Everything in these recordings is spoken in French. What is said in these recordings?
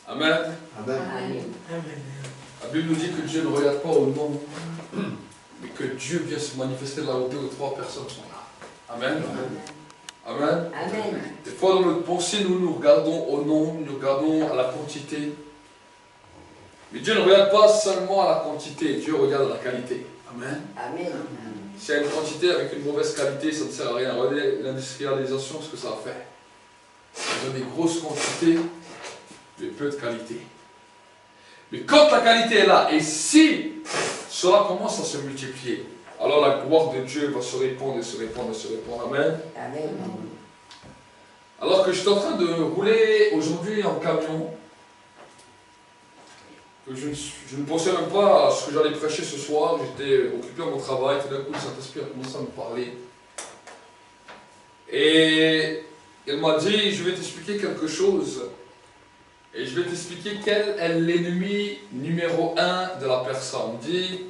Amen. Amen. La Bible nous dit que Dieu ne regarde pas au nom, mais que Dieu vient se manifester là où deux ou trois personnes sont là. Amen. Amen. Amen. Des fois dans notre pensée, nous regardons au nombre, nous regardons à la quantité. Mais Dieu ne regarde pas seulement à la quantité, Dieu regarde à la qualité. Amen. Amen. S'il y a une quantité avec une mauvaise qualité, ça ne sert à rien. Regardez l'industrialisation, ce que ça a fait. Ils ont des grosses quantités, mais peu de qualité. Mais quand la qualité est là, et si cela commence à se multiplier, alors la gloire de Dieu va se répandre et se répandre et se répandre. Amen. Amen. Alors que j'étais en train de rouler aujourd'hui en camion, je ne pensais même pas à ce que j'allais prêcher ce soir, j'étais occupé à mon travail, tout d'un coup le Saint-Esprit a commencé à me parler. Et il m'a dit, je vais t'expliquer quelque chose, et je vais t'expliquer quel est l'ennemi numéro 1 de la personne. Dis,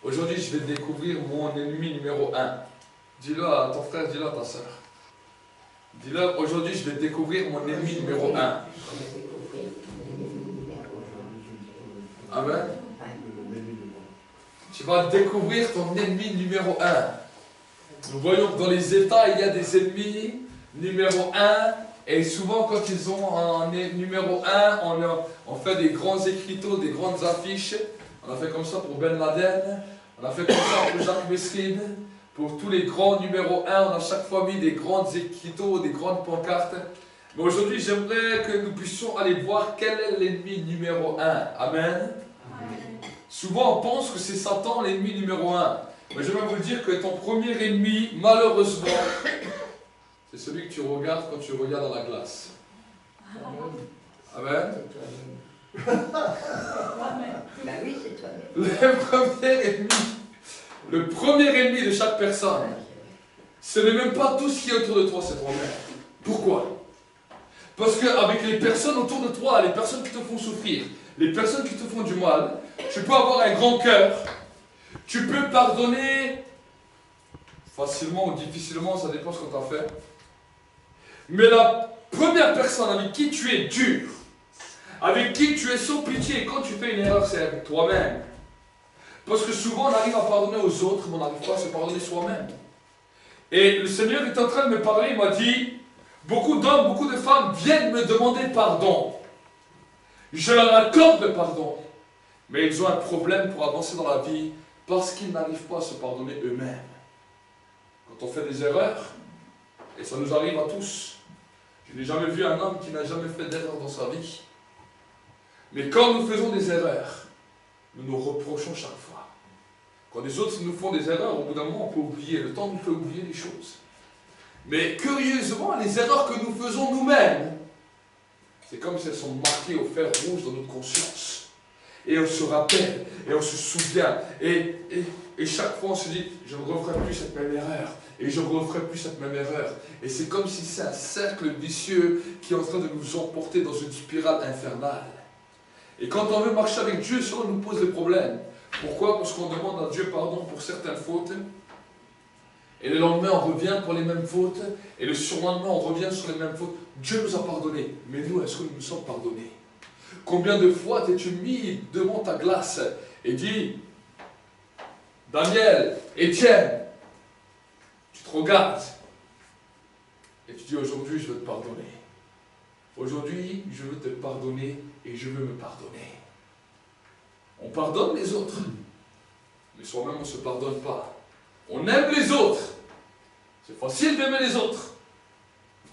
aujourd'hui je vais découvrir mon ennemi numéro 1. Dis-le à ton frère, dis-le à ta soeur. Dis-le, aujourd'hui je vais découvrir mon ennemi numéro 1. Amen. Tu vas découvrir ton ennemi numéro 1. Nous voyons que dans les États, il y a des ennemis numéro 1. Et souvent, quand ils ont un numéro 1, on fait des grands écriteaux, des grandes affiches. On a fait comme ça pour Ben Laden. On a fait comme ça pour Jacques Messrine. Pour tous les grands numéros 1, on a chaque fois mis des grands écriteaux, des grandes pancartes. Mais aujourd'hui, j'aimerais que nous puissions aller voir quel est l'ennemi numéro 1. Amen. Souvent, on pense que c'est Satan l'ennemi numéro 1. Mais je vais vous dire que ton premier ennemi, malheureusement, c'est celui que tu regardes quand tu regardes dans la glace. Amen. Ben oui, c'est toi-même. Le premier ennemi de chaque personne, ce n'est même pas tout ce qui est autour de toi, c'est toi-même. Pourquoi? Parce qu'avec les personnes autour de toi, les personnes qui te font souffrir, les personnes qui te font du mal, tu peux avoir un grand cœur, tu peux pardonner facilement ou difficilement, ça dépend ce qu'on t'a fait. Mais la première personne avec qui tu es dur, avec qui tu es sans pitié, quand tu fais une erreur, c'est avec toi-même. Parce que souvent on arrive à pardonner aux autres, mais on n'arrive pas à se pardonner soi-même. Et le Seigneur est en train de me parler, il m'a dit, beaucoup d'hommes, beaucoup de femmes viennent me demander pardon. Je leur accorde le pardon. Mais ils ont un problème pour avancer dans la vie parce qu'ils n'arrivent pas à se pardonner eux-mêmes. Quand on fait des erreurs, et ça nous arrive à tous, je n'ai jamais vu un homme qui n'a jamais fait d'erreur dans sa vie. Mais quand nous faisons des erreurs, nous nous reprochons chaque fois. Quand les autres nous font des erreurs, au bout d'un moment, on peut oublier. Le temps nous fait oublier les choses. Mais curieusement, les erreurs que nous faisons nous-mêmes, c'est comme si elles sont marquées au fer rouge dans notre conscience. Et on se rappelle, et on se souvient. Et chaque fois, on se dit, je ne referai plus cette même erreur. Et je ne referai plus cette même erreur. Et c'est comme si c'est un cercle vicieux qui est en train de nous emporter dans une spirale infernale. Et quand on veut marcher avec Dieu, cela nous pose des problèmes. Pourquoi? Parce qu'on demande à Dieu pardon pour certaines fautes. Et le lendemain, on revient pour les mêmes fautes. Et le surlendemain, on revient sur les mêmes fautes. Dieu nous a pardonnés. Mais nous, est-ce que nous nous sommes pardonnés? Combien de fois t'es-tu mis devant ta glace et dis, Daniel, Étienne, tu te regardes et tu dis, aujourd'hui, je veux te pardonner. Aujourd'hui, je veux te pardonner et je veux me pardonner. On pardonne les autres, mais soi-même, on ne se pardonne pas. On aime les autres. C'est facile d'aimer les autres.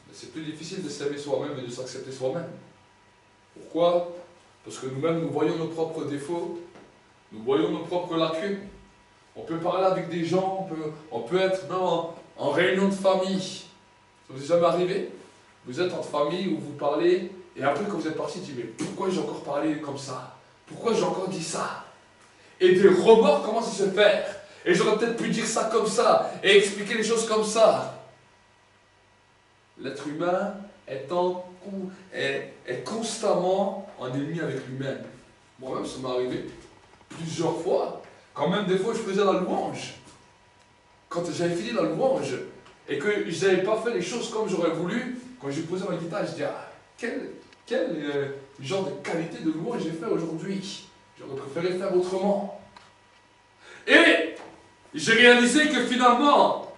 Mais c'est plus difficile de s'aimer soi-même et de s'accepter soi-même. Pourquoi? Parce que nous-mêmes, nous voyons nos propres défauts, nous voyons nos propres lacunes. On peut parler avec des gens, on peut être même en réunion de famille. Ça vous est jamais arrivé? Vous êtes en famille où vous parlez, et après quand vous êtes parti, vous dites, mais pourquoi j'ai encore parlé comme ça? Pourquoi j'ai encore dit ça? Et des remords commencent à se faire. Et j'aurais peut-être pu dire ça comme ça, et expliquer les choses comme ça. L'être humain est constamment en ennemi avec lui-même. Moi-même, ça m'est arrivé plusieurs fois. Quand même, des fois, je faisais la louange. Quand j'avais fini la louange, et que je n'avais pas fait les choses comme j'aurais voulu, quand j'ai posé ma guitare, je dis, ah, quelle genre de qualité de louange que j'ai fait aujourd'hui. J'aurais préféré faire autrement. Et j'ai réalisé que finalement,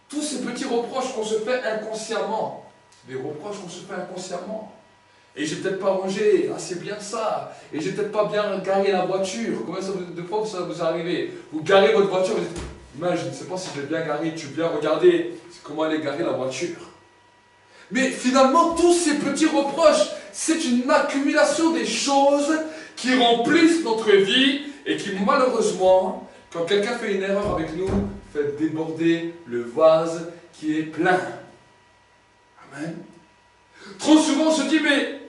tous ces petits reproches qu'on se fait inconsciemment, des reproches qu'on se fait inconsciemment, et j'ai peut-être pas rangé assez bien ça, et j'ai peut-être pas bien garé la voiture. Combien de fois ça vous arrive? Vous garez votre voiture, vous dites, mais je ne sais pas si je l'ai bien garée, tu viens regarder comment elle est garée la voiture. Mais finalement, tous ces petits reproches, c'est une accumulation des choses qui remplissent notre vie et qui malheureusement, quand quelqu'un fait une erreur avec nous, fait déborder le vase qui est plein. Amen. Trop souvent on se dit, mais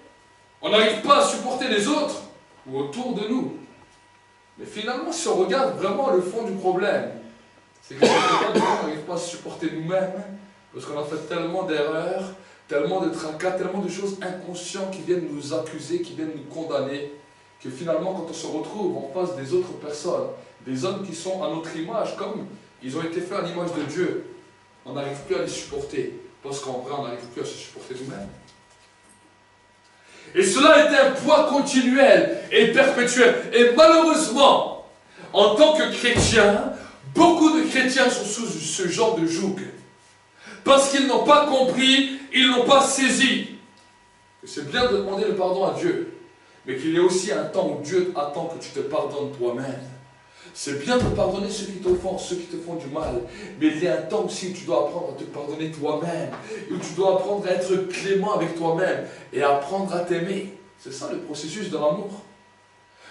on n'arrive pas à supporter les autres ou autour de nous. Mais finalement, si on regarde vraiment le fond du problème, c'est que on n'arrive pas à se supporter nous-mêmes parce qu'on a fait tellement d'erreurs, tellement de tracas, tellement de choses inconscientes qui viennent nous accuser, qui viennent nous condamner, que finalement, quand on se retrouve en face des autres personnes, des hommes qui sont à notre image, comme ils ont été faits à l'image de Dieu, on n'arrive plus à les supporter, parce qu'en vrai, on n'arrive plus à se supporter nous-mêmes. Et cela est un poids continuel et perpétuel. Et malheureusement, en tant que chrétien, beaucoup de chrétiens sont sous ce genre de joug. Parce qu'ils n'ont pas compris, ils n'ont pas saisi. C'est bien de demander le pardon à Dieu, mais qu'il y a aussi un temps où Dieu attend que tu te pardonnes toi-même. C'est bien de pardonner ceux qui t'offensent, ceux qui te font du mal, mais il y a un temps aussi où tu dois apprendre à te pardonner toi-même, où tu dois apprendre à être clément avec toi-même et apprendre à t'aimer. C'est ça le processus de l'amour.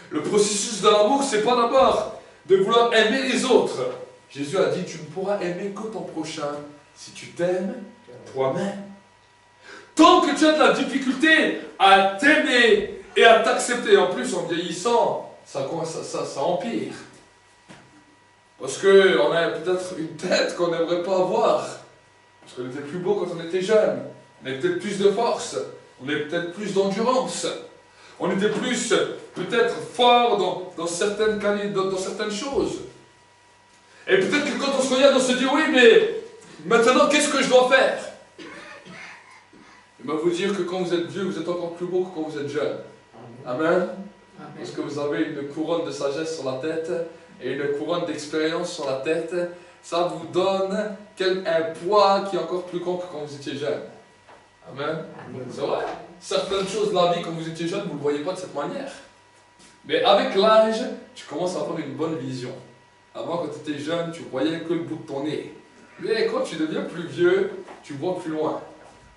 Le processus de l'amour, c'est pas d'abord de vouloir aimer les autres. Jésus a dit, tu ne pourras aimer que ton prochain si tu t'aimes toi-même. Tant que tu as de la difficulté à t'aimer et à t'accepter, en plus en vieillissant, ça empire. Parce qu'on a peut-être une tête qu'on n'aimerait pas avoir. Parce qu'on était plus beau quand on était jeune. On avait peut-être plus de force. On avait peut-être plus d'endurance. On était plus, peut-être, fort dans certaines choses. Et peut-être que quand on se regarde, on se dit, oui, mais maintenant, qu'est-ce que je dois faire? Je vais vous dire que quand vous êtes vieux, vous êtes encore plus beau que quand vous êtes jeune. Amen. Parce que vous avez une couronne de sagesse sur la tête et une couronne d'expérience sur la tête. Ça vous donne un poids qui est encore plus grand que quand vous étiez jeune. Amen. C'est vrai. Certaines choses de la vie, quand vous étiez jeune, vous ne le voyez pas de cette manière. Mais avec l'âge, tu commences à avoir une bonne vision. Avant, quand tu étais jeune, tu voyais que le bout de ton nez. Mais quand tu deviens plus vieux, tu vois plus loin.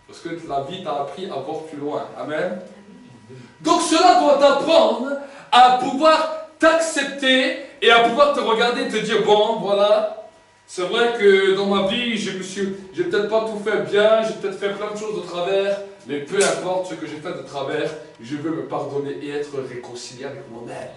Parce que la vie t'a appris à voir plus loin. Amen. Donc cela doit t'apprendre à pouvoir t'accepter et à pouvoir te regarder et te dire, bon, voilà, c'est vrai que dans ma vie, j'ai peut-être pas tout fait bien, j'ai peut-être fait plein de choses de travers, mais peu importe ce que j'ai fait de travers, je veux me pardonner et être réconcilié avec moi-même.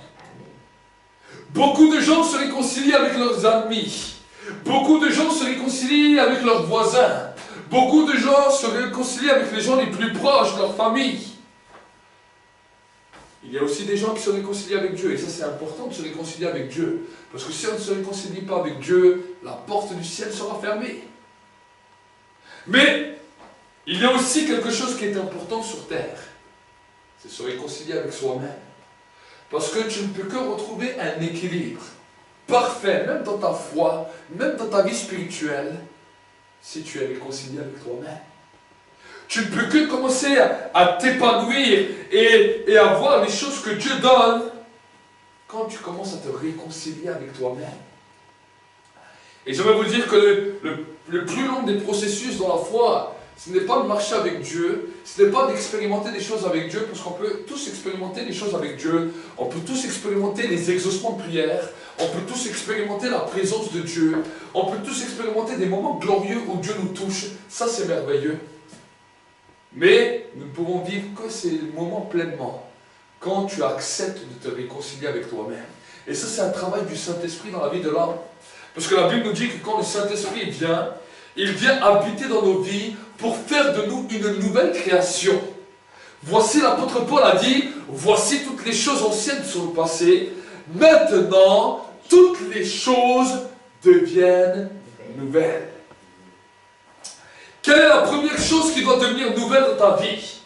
Beaucoup de gens se réconcilient avec leurs amis. Beaucoup de gens se réconcilient avec leurs voisins. Beaucoup de gens se réconcilient avec les gens les plus proches, leur famille. Il y a aussi des gens qui se réconcilient avec Dieu. Et ça, c'est important de se réconcilier avec Dieu. Parce que si on ne se réconcilie pas avec Dieu, la porte du ciel sera fermée. Mais, il y a aussi quelque chose qui est important sur terre. C'est se réconcilier avec soi-même. Parce que tu ne peux que retrouver un équilibre parfait, même dans ta foi, même dans ta vie spirituelle, si tu es réconcilié avec toi-même. Tu ne peux que commencer à t'épanouir et à voir les choses que Dieu donne quand tu commences à te réconcilier avec toi-même. Et j'aimerais vous dire que le plus long des processus dans la foi, ce n'est pas de marcher avec Dieu, ce n'est pas d'expérimenter des choses avec Dieu, parce qu'on peut tous expérimenter des choses avec Dieu, on peut tous expérimenter les exaucements de prière, on peut tous expérimenter la présence de Dieu, on peut tous expérimenter des moments glorieux où Dieu nous touche, ça c'est merveilleux. Mais nous ne pouvons vivre que ces moments pleinement, quand tu acceptes de te réconcilier avec toi-même. Et ça c'est un travail du Saint-Esprit dans la vie de l'homme. Parce que la Bible nous dit que quand le Saint-Esprit vient, il vient habiter dans nos vies pour faire de nous une nouvelle création. Voici l'apôtre Paul a dit, voici toutes les choses anciennes sont le passé, maintenant toutes les choses deviennent nouvelles. Quelle est la première chose qui doit devenir nouvelle dans ta vie?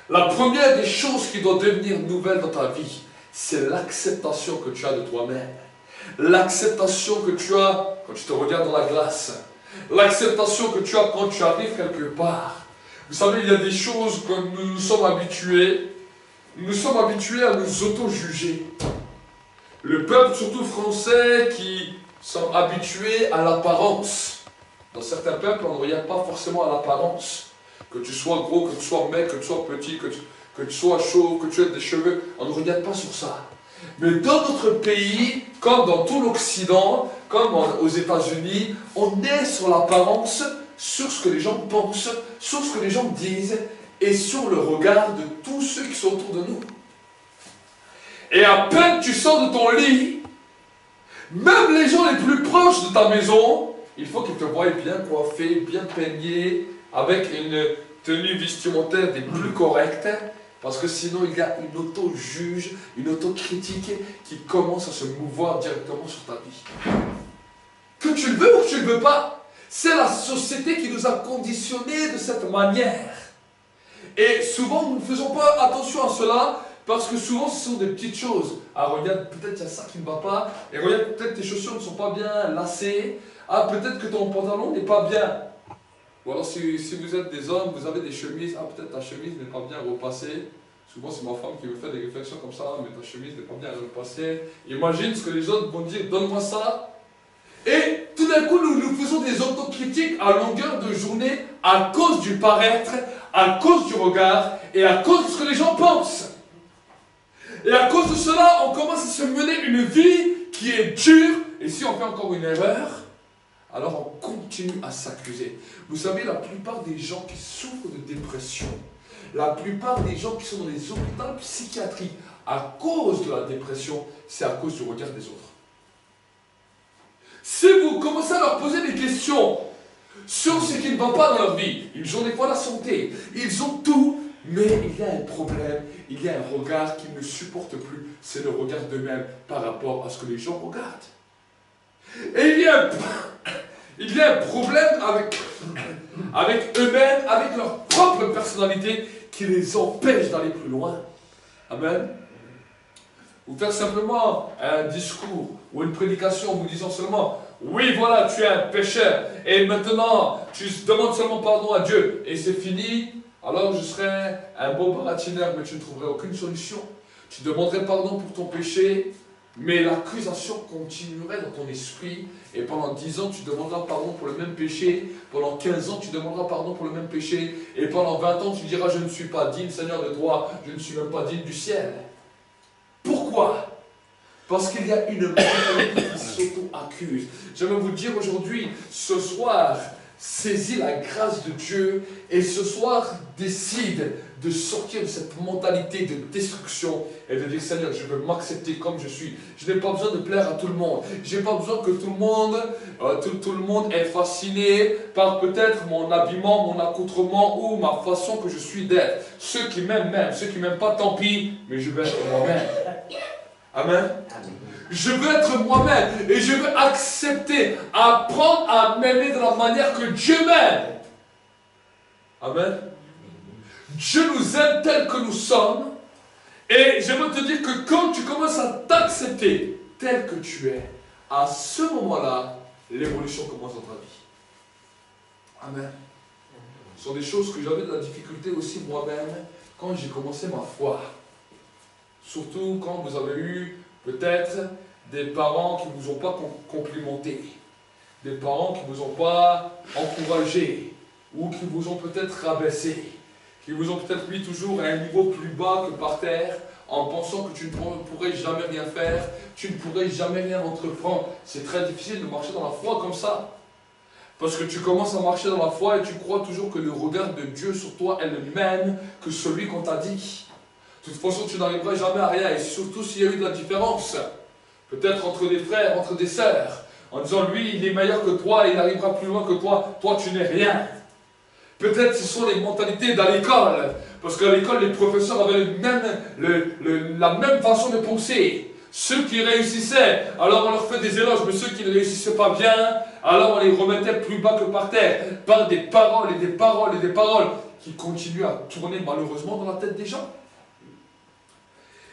La première des choses qui doit devenir nouvelle dans ta vie, c'est l'acceptation que tu as de toi-même. L'acceptation que tu as quand tu te regardes dans la glace. L'acceptation que tu as quand tu arrives quelque part. Vous savez, il y a des choses que nous nous sommes habitués. Nous sommes habitués à nous auto-juger. Le peuple, surtout français, qui sont habitués à l'apparence. Dans certains peuples, on ne regarde pas forcément à l'apparence. Que tu sois gros, que tu sois mec, que tu sois petit, que tu sois chaud, que tu aies des cheveux. On ne regarde pas sur ça. Mais dans notre pays, comme dans tout l'Occident, comme aux États-Unis, on est sur l'apparence, sur ce que les gens pensent, sur ce que les gens disent, et sur le regard de tous ceux qui sont autour de nous. Et à peine tu sors de ton lit, même les gens les plus proches de ta maison, il faut qu'ils te voient bien coiffé, bien peigné, avec une tenue vestimentaire des plus correctes, parce que sinon il y a une auto-juge, une auto-critique qui commence à se mouvoir directement sur ta vie. Que tu le veux ou que tu ne le veux pas, c'est la société qui nous a conditionnés de cette manière. Et souvent nous ne faisons pas attention à cela, parce que souvent ce sont des petites choses. Ah, regarde, peut-être il y a ça qui ne va pas, et regarde, peut-être tes chaussures ne sont pas bien lacées, ah, peut-être que ton pantalon n'est pas bien. Ou alors si vous êtes des hommes, vous avez des chemises, ah, peut-être ta chemise n'est pas bien repassée. Souvent c'est ma femme qui me fait des réflexions comme ça, mais ta chemise n'est pas bien repassée. Imagine ce que les autres vont dire, donne-moi ça. Et tout d'un coup, nous faisons des autocritiques à longueur de journée à cause du paraître, à cause du regard et à cause de ce que les gens pensent. Et à cause de cela, on commence à se mener une vie qui est dure. Et si on fait encore une erreur, alors on continue à s'accuser. Vous savez, la plupart des gens qui souffrent de dépression, la plupart des gens qui sont dans les hôpitaux psychiatriques à cause de la dépression, c'est à cause du regard des autres. Si vous commencez à leur poser des questions sur ce qui ne va pas dans leur vie, ils ont des fois la santé, ils ont tout, mais il y a un problème, il y a un regard qu'ils ne supportent plus, c'est le regard d'eux-mêmes par rapport à ce que les gens regardent. Et il y a un problème avec eux-mêmes, avec leur propre personnalité qui les empêche d'aller plus loin. Amen. Ou faire simplement un discours ou une prédication en vous disant seulement « Oui, voilà, tu es un pécheur et maintenant tu demandes seulement pardon à Dieu et c'est fini, alors je serai un bon baratineur, mais tu ne trouverais aucune solution. Tu demanderais pardon pour ton péché, mais l'accusation continuerait dans ton esprit et pendant 10 ans tu demanderas pardon pour le même péché, pendant 15 ans tu demanderas pardon pour le même péché et pendant 20 ans tu diras « Je ne suis pas digne, Seigneur, de toi, je ne suis même pas digne du ciel. » Pourquoi? Parce qu'il y a une mentalité qui s'auto-accuse. J'aimerais vous dire aujourd'hui, ce soir, saisis la grâce de Dieu et ce soir, décide de sortir de cette mentalité de destruction et de dire Seigneur, je veux m'accepter comme je suis. Je n'ai pas besoin de plaire à tout le monde. Je n'ai pas besoin que tout le monde est fasciné par peut-être mon habillement, mon accoutrement ou ma façon que je suis d'être. Ceux qui m'aiment, ceux qui ne m'aiment pas, tant pis, mais je veux être moi-même. Amen. Je veux être moi-même et je veux accepter, apprendre à m'aimer de la manière que Dieu m'aime. Amen. Dieu nous aime tel que nous sommes et j'aimerais te dire que quand tu commences à t'accepter tel que tu es, à ce moment-là, l'évolution commence dans ta vie. Amen. Ce sont des choses que j'avais de la difficulté aussi moi-même quand j'ai commencé ma foi. Surtout quand vous avez eu peut-être des parents qui ne vous ont pas complimenté, des parents qui ne vous ont pas encouragé, ou qui vous ont peut-être rabaissé, qui vous ont peut-être mis toujours à un niveau plus bas que par terre, en pensant que tu ne pourrais jamais rien faire, tu ne pourrais jamais rien entreprendre. C'est très difficile de marcher dans la foi comme ça. Parce que tu commences à marcher dans la foi et tu crois toujours que le regard de Dieu sur toi est le même que celui qu'on t'a dit. De toute façon, tu n'arriveras jamais à rien, et surtout s'il y a eu de la différence, peut-être entre des frères, entre des sœurs, en disant lui, il est meilleur que toi, il arrivera plus loin que toi, toi tu n'es rien. Peut-être ce sont les mentalités dans l'école, parce qu'à l'école, les professeurs avaient la même façon de penser. Ceux qui réussissaient, alors on leur fait des éloges, mais ceux qui ne réussissaient pas bien, alors on les remettait plus bas que par terre, par des paroles et des paroles et des paroles, qui continue à tourner malheureusement dans la tête des gens.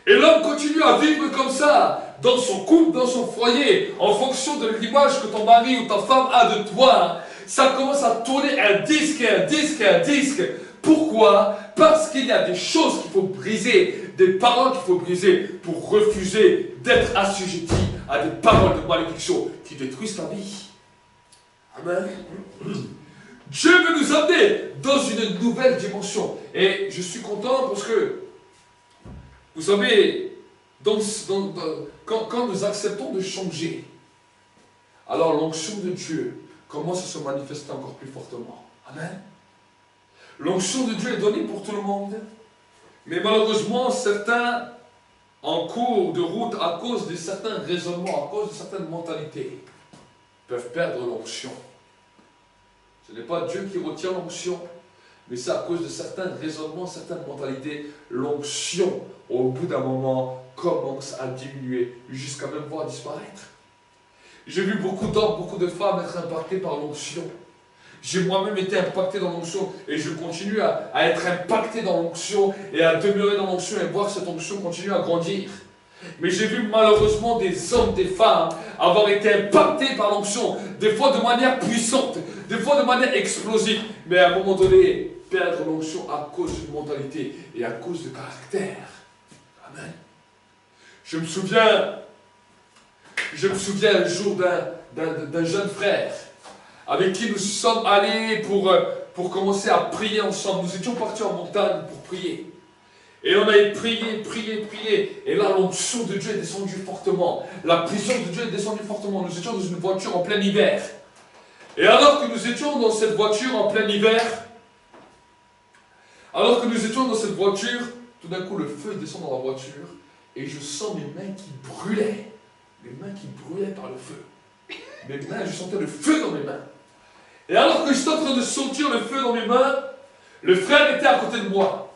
Et l'homme continue à vivre comme ça, dans son couple, dans son foyer, en fonction de l'image que ton mari ou ta femme a de toi. Ça commence à tourner un disque, un disque, un disque. Pourquoi? Parce qu'il y a des choses qu'il faut briser, des paroles qu'il faut briser pour refuser d'être assujetti à des paroles de malédiction qui détruisent ta vie. Amen. Dieu veut nous amener dans une nouvelle dimension. Et je suis content parce que, vous savez, quand nous acceptons de changer, alors l'onction de Dieu commence à se manifester encore plus fortement. Amen. L'onction de Dieu est donnée pour tout le monde. Mais malheureusement, certains, en cours de route, à cause de certains raisonnements, à cause de certaines mentalités, peuvent perdre l'onction. Ce n'est pas Dieu qui retient l'onction, mais c'est à cause de certains raisonnements, certaines mentalités. L'onction, au bout d'un moment, commence à diminuer, jusqu'à même voir disparaître. J'ai vu beaucoup d'hommes, beaucoup de femmes être impactés par l'onction. J'ai moi-même été impacté dans l'onction et je continue à être impacté dans l'onction et à demeurer dans l'onction et voir cette onction continuer à grandir. Mais j'ai vu malheureusement des hommes, des femmes avoir été impactés par l'onction, des fois de manière puissante, des fois de manière explosive, mais à un moment donné, perdre l'onction à cause d'une mentalité et à cause de caractère. Amen. Je me souviens un jour d'un jeune frère avec qui nous sommes allés pour commencer à prier ensemble. Nous étions partis en montagne pour prier. Et on avait prié. Et là, l'onction de Dieu est descendue fortement. La puissance de Dieu est descendue fortement. Nous étions dans une voiture en plein hiver. Et alors que nous étions dans cette voiture en plein hiver, tout d'un coup, le feu descend dans la voiture. Et je sens mes mains qui brûlaient. Mes mains qui brûlaient par le feu. Mes mains, je sentais le feu dans mes mains. Et alors que j'étais en train de sentir le feu dans mes mains, le frère était à côté de moi.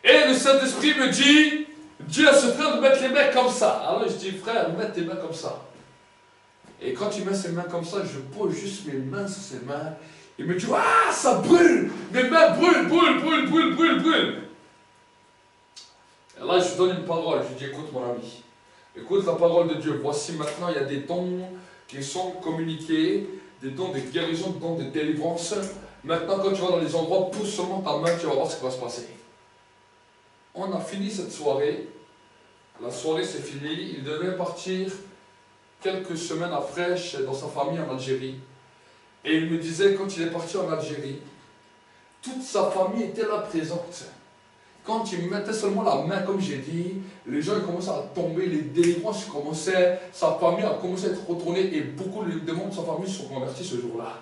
Et le Saint-Esprit me dit, Dieu a ce frère de mettre les mains comme ça. Alors je dis, frère, mets tes mains comme ça. Et quand il met ses mains comme ça, je pose juste mes mains sur ses mains. Il me dit, ah, ça brûle. Mes mains brûlent. Et là, je lui donne une parole. Je lui dis, écoute mon ami, écoute la parole de Dieu. Voici maintenant, il y a des dons qui sont communiqués, des dons de guérison, des dons de délivrance. Maintenant, quand tu vas dans les endroits, pousse seulement ta main, tu vas voir ce qui va se passer. On a fini cette soirée. La soirée s'est finie. Il devait partir quelques semaines après dans sa famille en Algérie. Et il me disait, quand il est parti en Algérie, toute sa famille était là présente. Quand il mettait seulement la main, comme j'ai dit, les gens commençaient à tomber, les délivrances commençaient, sa famille a commencé à être retournée et beaucoup de membres de sa famille se sont convertis ce jour-là.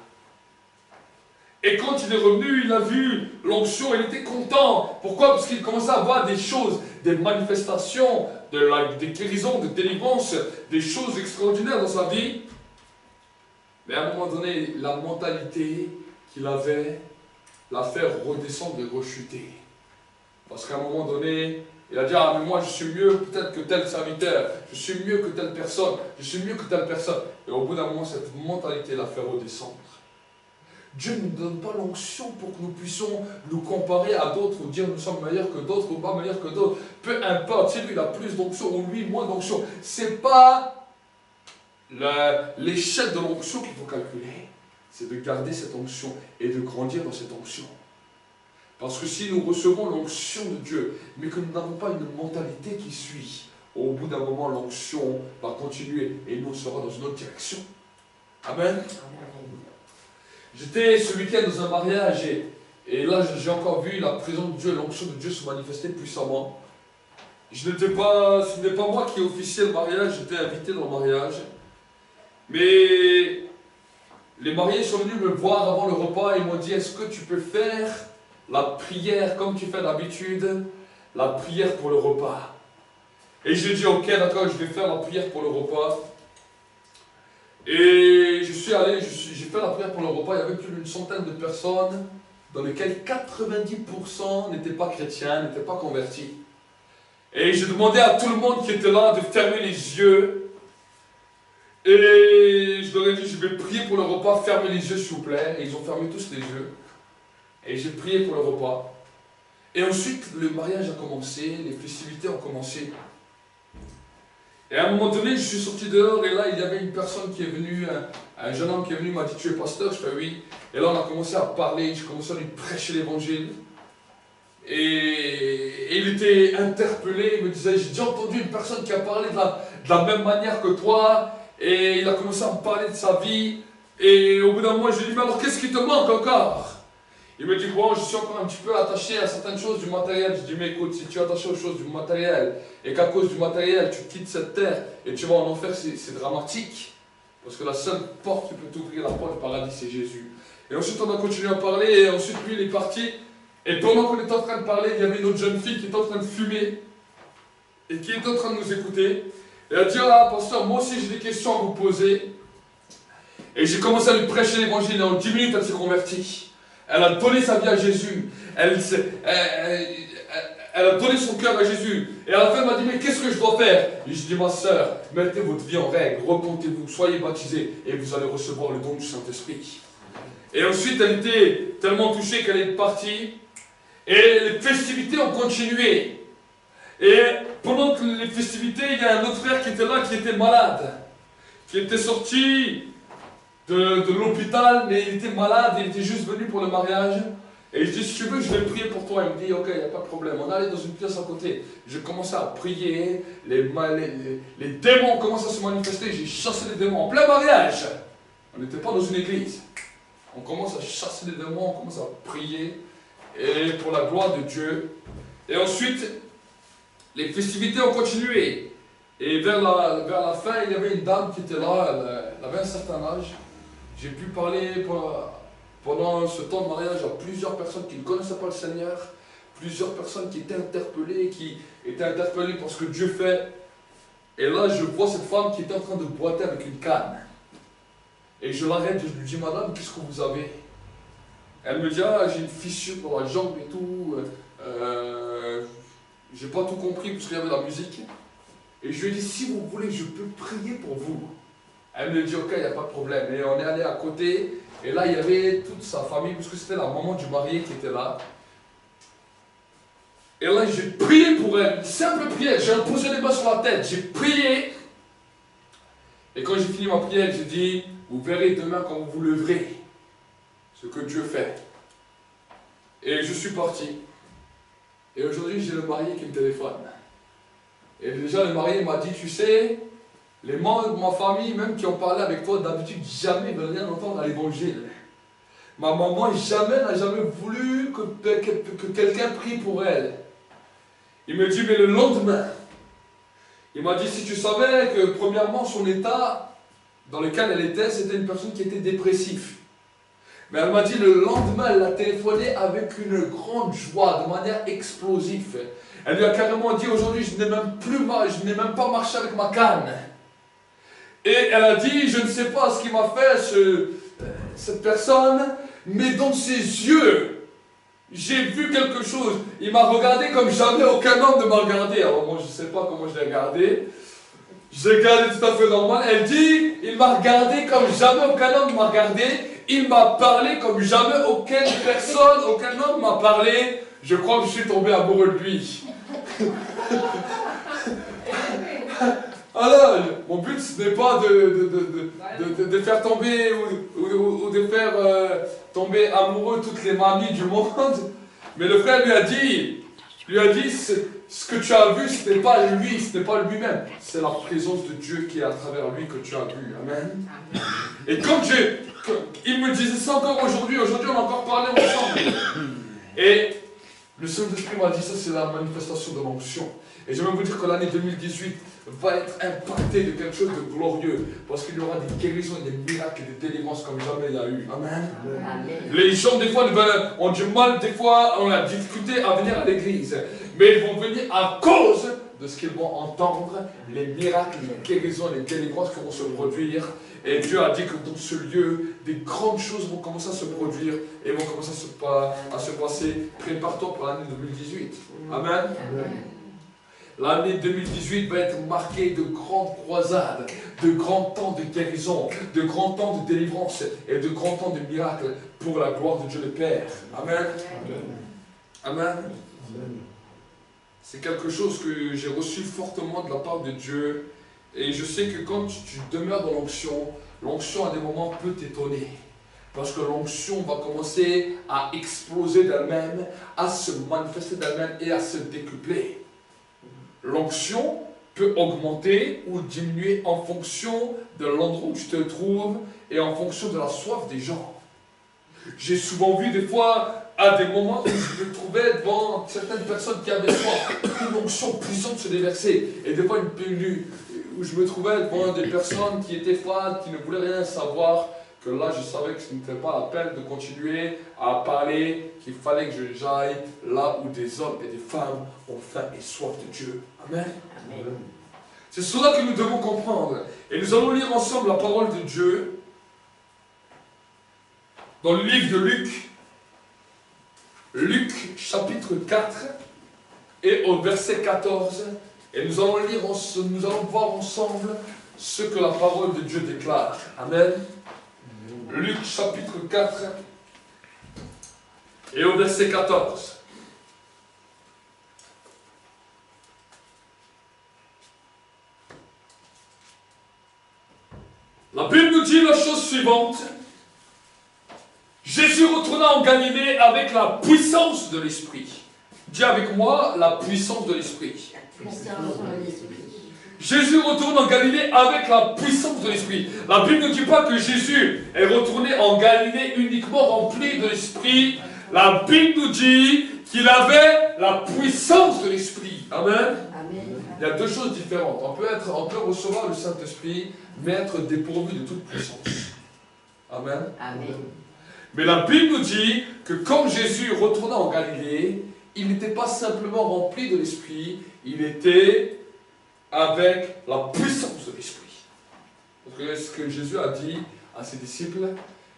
Et quand il est revenu, il a vu l'onction, il était content. Pourquoi? Parce qu'il commençait à voir des choses, des manifestations, des guérisons, des délivrances, des choses extraordinaires dans sa vie. Mais à un moment donné, la mentalité qu'il avait l'a fait redescendre et rechuter. Parce qu'à un moment donné, il a dit, ah mais moi je suis mieux peut-être que tel serviteur, je suis mieux que telle personne, je suis mieux que telle personne. Et au bout d'un moment, cette mentalité l'a fait redescendre. Dieu ne nous donne pas l'onction pour que nous puissions nous comparer à d'autres ou dire nous sommes meilleurs que d'autres ou pas meilleurs que d'autres. Peu importe, si lui il a plus d'onction ou lui moins d'onction. Ce n'est pas l'échelle de l'onction qu'il faut calculer. C'est de garder cette onction et de grandir dans cette onction. Parce que si nous recevons l'onction de Dieu, mais que nous n'avons pas une mentalité qui suit, au bout d'un moment, l'onction va continuer et nous sera dans une autre direction. Amen. J'étais ce week-end dans un mariage et là j'ai encore vu la présence de Dieu, l'onction de Dieu se manifester puissamment. Ce n'est pas moi qui ai officié le mariage, j'étais invité dans le mariage. Mais les mariés sont venus me voir avant le repas et m'ont dit, est-ce que tu peux faire la prière comme tu fais d'habitude, la prière pour le repas? Et j'ai dit, ok, d'accord, je vais faire la prière pour le repas. Et je suis allé, j'ai fait la prière pour le repas, il y avait plus d'une centaine de personnes, dans lesquelles 90% n'étaient pas chrétiens, n'étaient pas convertis. Et j'ai demandé à tout le monde qui était là de fermer les yeux. Et je leur ai dit, je vais prier pour le repas, fermez les yeux s'il vous plaît. Et ils ont fermé tous les yeux. Et j'ai prié pour le repas. Et ensuite, le mariage a commencé, les festivités ont commencé. Et à un moment donné, je suis sorti dehors et là, il y avait une personne qui est venue, un jeune homme qui est venu, m'a dit, tu es pasteur? Je fais oui. Et là, on a commencé à parler, j'ai commencé à lui prêcher l'évangile. Et il était interpellé, il me disait, j'ai déjà entendu une personne qui a parlé de la même manière que toi. Et il a commencé à me parler de sa vie. Et au bout d'un moment, je lui ai dit, mais alors qu'est-ce qui te manque encore? Il me dit, bon, je suis encore un petit peu attaché à certaines choses du matériel. Je dis, mais écoute, si tu es attaché aux choses du matériel, et qu'à cause du matériel, tu quittes cette terre, et tu vas en enfer, c'est dramatique. Parce que la seule porte qui peut t'ouvrir la porte du paradis, c'est Jésus. Et ensuite, on a continué à parler, et ensuite, lui, il est parti. Et pendant qu'on était en train de parler, il y avait une autre jeune fille qui était en train de fumer, et qui était en train de nous écouter. Et elle a dit, ah, pasteur, moi aussi, j'ai des questions à vous poser. Et j'ai commencé à lui prêcher l'évangile, et en 10 minutes, elle s'est convertie. Elle a donné sa vie à Jésus. Elle a donné son cœur à Jésus. Et à la fin, elle m'a dit, mais qu'est-ce que je dois faire? Et je dis, ma soeur, mettez votre vie en règle, repentez-vous, soyez baptisés, et vous allez recevoir le don du Saint-Esprit. Et ensuite, elle était tellement touchée qu'elle est partie. Et les festivités ont continué. Et pendant que les festivités, il y a un autre frère qui était là, qui était malade. Qui était sorti de l'hôpital, mais il était malade, il était juste venu pour le mariage. Et je dis, si tu veux, je vais prier pour toi. Il me dit, ok, il n'y a pas de problème. On allait dans une pièce à côté. J'ai commencé à prier, les démons ont commencé à se manifester, j'ai chassé les démons en plein mariage. On n'était pas dans une église. On commence à chasser les démons, on commence à prier, et pour la gloire de Dieu. Et ensuite, les festivités ont continué. Et vers la fin, il y avait une dame qui était là, elle avait un certain âge. J'ai pu parler pendant ce temps de mariage à plusieurs personnes qui ne connaissaient pas le Seigneur, plusieurs personnes qui étaient interpellées par ce que Dieu fait. Et là, je vois cette femme qui était en train de boiter avec une canne. Et je l'arrête et je lui dis, madame, qu'est-ce que vous avez? Elle me dit, ah, j'ai une fissure dans la jambe et tout. J'ai pas tout compris parce qu'il y avait la musique. Et je lui ai dit, si vous voulez, je peux prier pour vous. Elle me dit, ok, il n'y a pas de problème. Et on est allé à côté, et là, il y avait toute sa famille, parce que c'était la maman du marié qui était là. Et là, j'ai prié pour elle, une simple prière. J'ai posé les mains sur la tête, j'ai prié. Et quand j'ai fini ma prière, j'ai dit, vous verrez demain quand vous vous leverez ce que Dieu fait. Et je suis parti. Et aujourd'hui, j'ai le marié qui me téléphone. Et déjà, le marié m'a dit, tu sais, les membres de ma famille, même qui ont parlé avec toi, d'habitude, jamais ne veulent rien entendre à l'évangile. Ma maman n'a jamais voulu que quelqu'un prie pour elle. Il me dit, mais le lendemain, il m'a dit, si tu savais que, premièrement, son état dans lequel elle était, c'était une personne qui était dépressive. Mais elle m'a dit, le lendemain, elle l'a téléphoné avec une grande joie, de manière explosive. Elle lui a carrément dit, aujourd'hui, je n'ai même pas marché avec ma canne. Et elle a dit, je ne sais pas ce qui m'a fait cette personne, mais dans ses yeux, j'ai vu quelque chose. Il m'a regardé comme jamais aucun homme ne m'a regardé. Alors moi, je ne sais pas comment je l'ai regardé. Je l'ai regardé tout à fait normal. Elle dit, il m'a regardé comme jamais aucun homme ne m'a regardé. Il m'a parlé comme jamais aucun homme m'a parlé. Je crois que je suis tombé amoureux de lui. Alors, mon but, ce n'est pas de faire tomber ou de faire tomber amoureux toutes les mamies du monde. Mais le frère lui a dit, ce que tu as vu, ce n'est pas lui, ce n'est pas lui-même. C'est la présence de Dieu qui est à travers lui que tu as vu. Amen. Et il me disait ça encore aujourd'hui. Aujourd'hui, on a encore parlé ensemble. Et le Saint-Esprit m'a dit, ça c'est la manifestation de l'onction. Et je vais vous dire que l'année 2018 va être impactée de quelque chose de glorieux. Parce qu'il y aura des guérisons, des miracles, des délivrances comme jamais il y a eu. Amen. Amen. Les gens, des fois, ont du mal, des fois, ont la difficulté à venir à l'église. Mais ils vont venir à cause de ce qu'ils vont entendre, les miracles, les guérisons, les délivrances qui vont se produire. Et Dieu a dit que dans ce lieu, des grandes choses vont commencer à se produire et vont commencer à se passer. Prépare-toi pour l'année 2018. Amen. Amen. L'année 2018 va être marquée de grandes croisades, de grands temps de guérison, de grands temps de délivrance et de grands temps de miracles pour la gloire de Dieu le Père. Amen. Amen. C'est quelque chose que j'ai reçu fortement de la part de Dieu. Et je sais que quand tu demeures dans l'onction à des moments peut t'étonner. Parce que l'onction va commencer à exploser d'elle-même, à se manifester d'elle-même et à se décupler. L'onction peut augmenter ou diminuer en fonction de l'endroit où tu te trouves et en fonction de la soif des gens. J'ai souvent vu des fois, à des moments où je me trouvais devant certaines personnes qui avaient soif, une onction puissante se déverser. Et des fois, où je me trouvais devant des personnes qui étaient froides, qui ne voulaient rien savoir, que là, je savais que ce n'était pas la peine de continuer à parler, qu'il fallait que j'aille là où des hommes et des femmes ont faim et soif de Dieu. Amen. Amen. C'est cela que nous devons comprendre. Et nous allons lire ensemble la parole de Dieu dans le livre de Luc. Luc, chapitre 4, et au verset 14. Et nous allons voir ensemble ce que la parole de Dieu déclare. Amen. Luc chapitre 4 et au verset 14. La Bible nous dit la chose suivante. Jésus retourna en Galilée avec la puissance de l'Esprit. Dis avec moi, la puissance de l'Esprit. Jésus retourne en Galilée avec la puissance de l'Esprit. La Bible ne dit pas que Jésus est retourné en Galilée uniquement rempli de l'Esprit. La Bible nous dit qu'il avait la puissance de l'Esprit. Amen. Amen. Il y a deux choses différentes. On peut recevoir le Saint-Esprit, mais être dépourvu de toute puissance. Amen. Amen. Mais la Bible nous dit que quand Jésus retourna en Galilée, il n'était pas simplement rempli de l'Esprit, il était avec la puissance de l'Esprit. Parce que ce que Jésus a dit à ses disciples,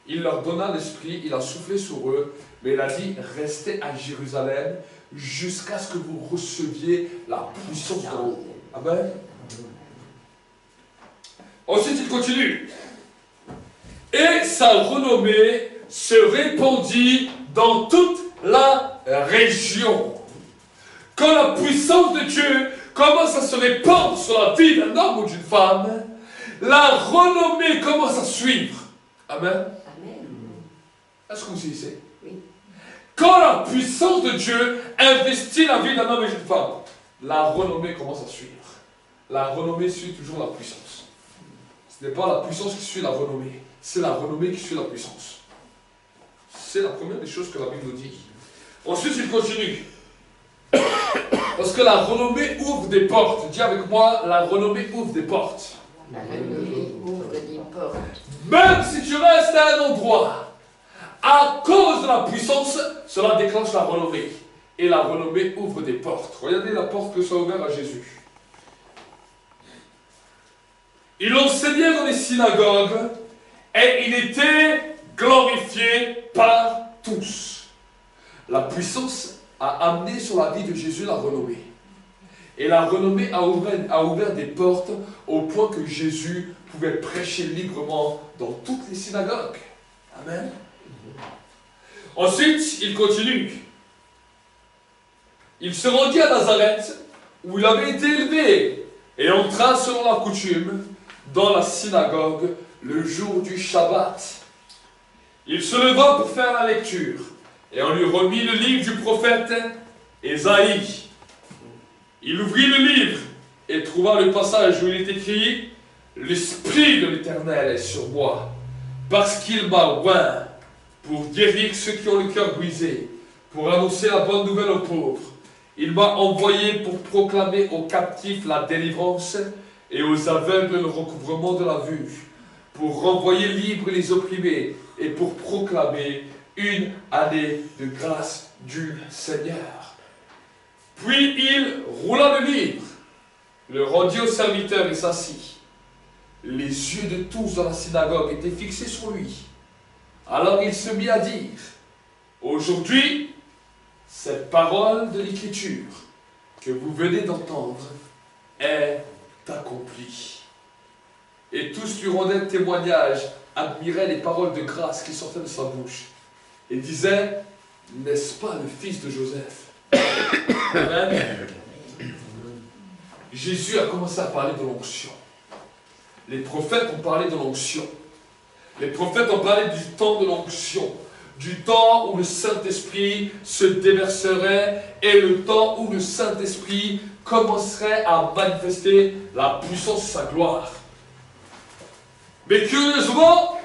il leur donna l'Esprit, il a soufflé sur eux, mais il a dit, restez à Jérusalem jusqu'à ce que vous receviez la puissance d'en haut. Amen. Ensuite, il continue. Et sa renommée se répandit dans toute la région. Quand la puissance de Dieu commence à se répandre sur la vie d'un homme ou d'une femme, la renommée commence à suivre. Amen. Amen. Est-ce que vous saisissez? Oui. Quand la puissance de Dieu investit la vie d'un homme et d'une femme, la renommée commence à suivre. La renommée suit toujours la puissance. Ce n'est pas la puissance qui suit la renommée, c'est la renommée qui suit la puissance. C'est la première des choses que la Bible nous dit. Ensuite, il continue. Parce que la renommée ouvre des portes. Dis avec moi, la renommée ouvre des portes. La renommée ouvre des portes. Même si tu restes à un endroit, à cause de la puissance, cela déclenche la renommée. Et la renommée ouvre des portes. Regardez la porte que ça a ouvert à Jésus. Il enseignait dans les synagogues et il était glorifié par tous. La puissance a amené sur la vie de Jésus la renommée. Et la renommée a ouvert des portes au point que Jésus pouvait prêcher librement dans toutes les synagogues. Amen. Ensuite, il continue. Il se rendit à Nazareth, où il avait été élevé, et entra selon la coutume dans la synagogue le jour du Shabbat. Il se leva pour faire la lecture, et on lui remit le livre du prophète Ésaïe. Il ouvrit le livre et trouva le passage où il est écrit « L'Esprit de l'Éternel est sur moi, parce qu'il m'a oint pour guérir ceux qui ont le cœur brisé, pour annoncer la bonne nouvelle aux pauvres. Il m'a envoyé pour proclamer aux captifs la délivrance et aux aveugles le recouvrement de la vue, pour renvoyer libres les opprimés et pour proclamer une année de grâce du Seigneur. » Puis il roula le livre, le rendit au serviteur et s'assit. Les yeux de tous dans la synagogue étaient fixés sur lui. Alors il se mit à dire, « Aujourd'hui, cette parole de l'Écriture que vous venez d'entendre est accomplie. » Et tous lui rendaient témoignage, admiraient les paroles de grâce qui sortaient de sa bouche. Il disait, n'est-ce pas le fils de Joseph? Amen. Jésus a commencé à parler de l'onction. Les prophètes ont parlé de l'onction. Les prophètes ont parlé du temps de l'onction, du temps où le Saint-Esprit se déverserait et le temps où le Saint-Esprit commencerait à manifester la puissance de sa gloire. Mais curieusement,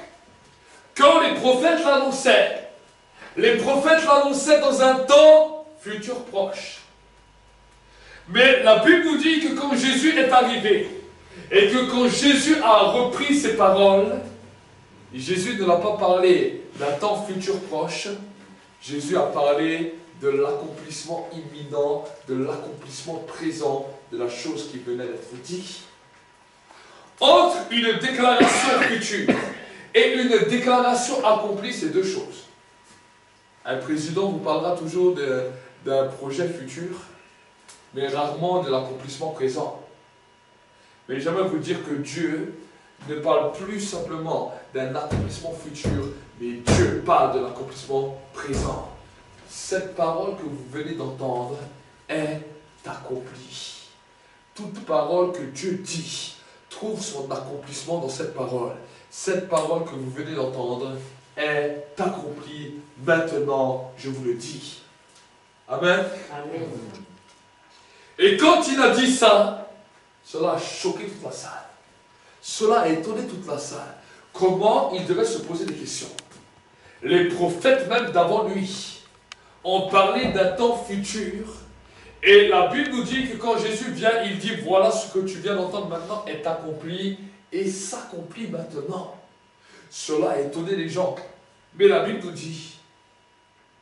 quand les prophètes l'annonçaient dans un temps futur proche. Mais la Bible nous dit que quand Jésus est arrivé, et que quand Jésus a repris ses paroles, Jésus ne l'a pas parlé d'un temps futur proche, Jésus a parlé de l'accomplissement imminent, de l'accomplissement présent de la chose qui venait d'être dite. Entre une déclaration future et une déclaration accomplie, c'est deux choses. Un président vous parlera toujours d'un projet futur, mais rarement de l'accomplissement présent. Mais j'aimerais vous dire que Dieu ne parle plus simplement d'un accomplissement futur, mais Dieu parle de l'accomplissement présent. Cette parole que vous venez d'entendre est accomplie. Toute parole que Dieu dit trouve son accomplissement dans cette parole. Cette parole que vous venez d'entendre est accomplie maintenant, je vous le dis. Amen. Amen. Et quand il a dit ça, cela a choqué toute la salle. Cela a étonné toute la salle. Comment il devait se poser des questions. Les prophètes même d'avant lui ont parlé d'un temps futur. Et la Bible nous dit que quand Jésus vient, il dit, voilà ce que tu viens d'entendre maintenant est accompli et s'accomplit maintenant. Cela a étonné les gens. Mais la Bible nous dit,